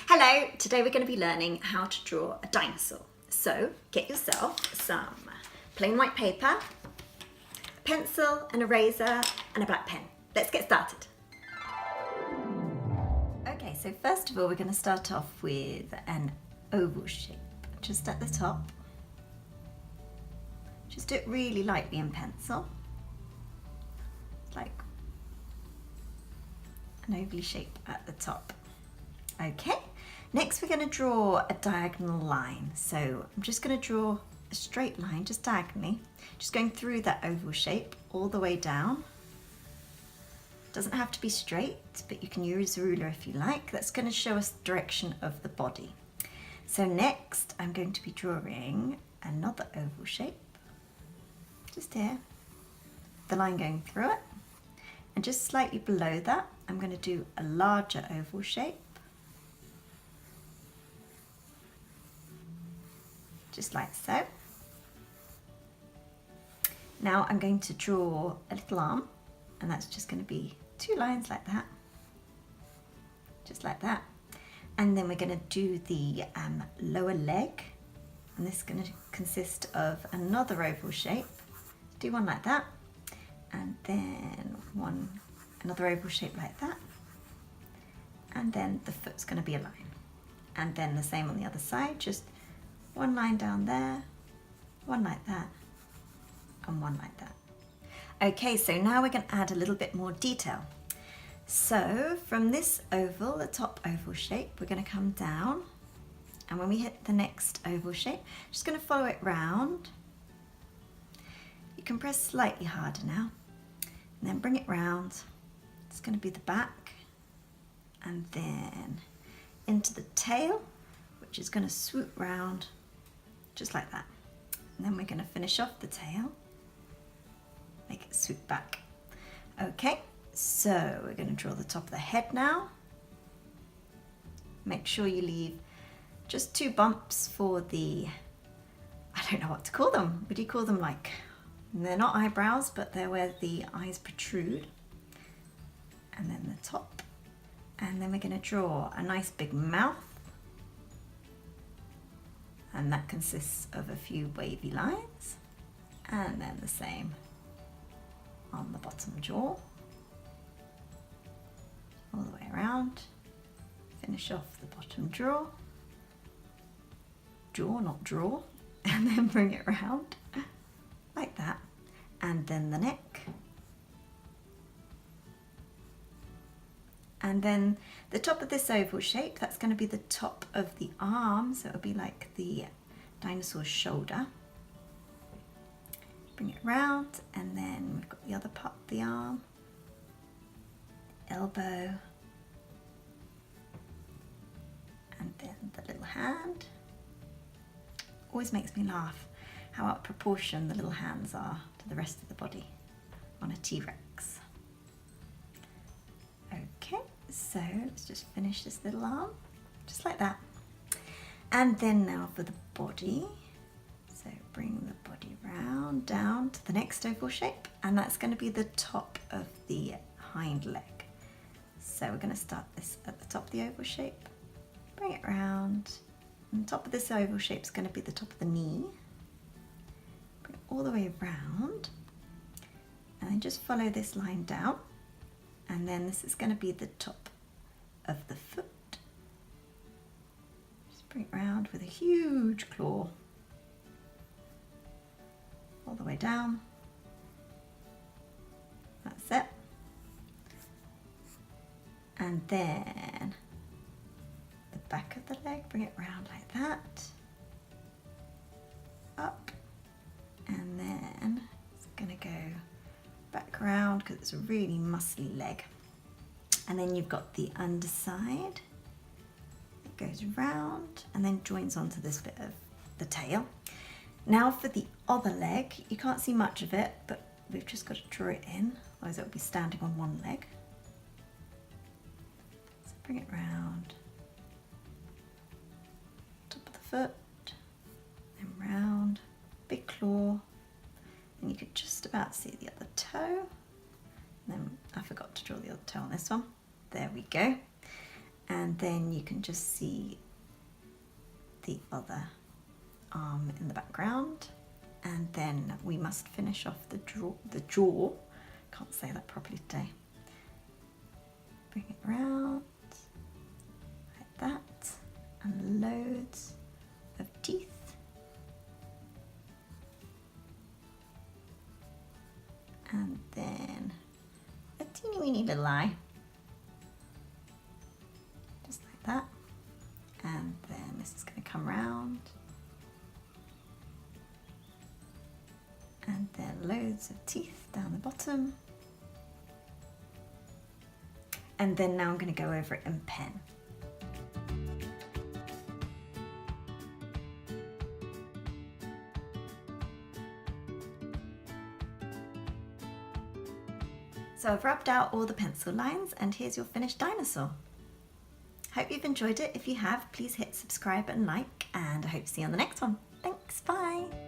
Hello, today we're going to be learning how to draw a dinosaur. So get yourself some plain white paper, a pencil, an eraser and a black pen. Let's get started. Okay, so first of all we're going to start off with an oval shape just at the top. Just do it really lightly in pencil, like an oval shape at the top. Okay, next we're going to draw a diagonal line. So I'm just going to draw a straight line just diagonally, just going through that oval shape all the way down. Doesn't have to be straight, but you can use a ruler if you like. That's going to show us the direction of the body. So next I'm going to be drawing another oval shape, just here, the line going through it, and just slightly below that I'm going to do a larger oval shape, just like so. Now I'm going to draw a little arm, and that's just going to be two lines like that, just like that. And then we're going to do the lower leg, and this is going to consist of another oval shape. Do one like that, and then another oval shape like that, and then the foot's going to be a line, and then the same on the other side, just one line down there, one like that, and one like that. Okay, so now we're going to add a little bit more detail. So from this oval, the top oval shape, we're going to come down, and when we hit the next oval shape, just going to follow it round. You can press slightly harder now, and then bring it round. It's going to be the back, and then into the tail, which is going to swoop round just like that. And then we're going to finish off the tail, make it swoop back. Okay, so we're going to draw the top of the head now. Make sure you leave just two bumps for the, I don't know what to call them. What do you call them? Like, they're not eyebrows, but they're where the eyes protrude. And then the top. And then we're going to draw a nice big mouth. And that consists of a few wavy lines, and then the same on the bottom jaw, all the way around. Finish off the bottom jaw, not draw, and then bring it around like that, and then the neck, and then the top of this oval shape, that's going to be the top of the arm, so it'll be like the dinosaur's shoulder. Bring it round, and then we've got the other part of the arm, elbow, and then the little hand. Always makes me laugh how out of proportion the little hands are to the rest of the body on a T-Rex. Okay, so let's just finish this little arm, just like that. And then now for the body. So bring the body round, down to the next oval shape, and that's going to be the top of the hind leg. So we're going to start this at the top of the oval shape, bring it round, and the top of this oval shape is going to be the top of the knee. Bring it all the way around, and then just follow this line down, and then this is going to be the top of the foot. Just bring it round with a huge claw, all the way down. That's it. And then the back of the leg, bring it round like that, up, and then it's going to go back around because it's a really muscly leg. And then you've got the underside. It goes round and then joins onto this bit of the tail. Now for the other leg, you can't see much of it, but we've just got to draw it in, otherwise it will be standing on one leg. So bring it round, top of the foot, and round, big claw, and you could just about see the other toe. And then I forgot to draw the other toe on this one. There we go. And And then you can just see the other arm in the background. And then we must finish off the jaw. Can't say that properly today. Bring it round like that, and loads of teeth. And then a teeny weeny little eye, just like that. And then this is going to come round, and then loads of teeth down the bottom. And then now I'm going to go over it in pen. So I've rubbed out all the pencil lines, and here's your finished dinosaur. Hope you've enjoyed it. If you have, please hit subscribe and like, and I hope to see you on the next one. Thanks, bye!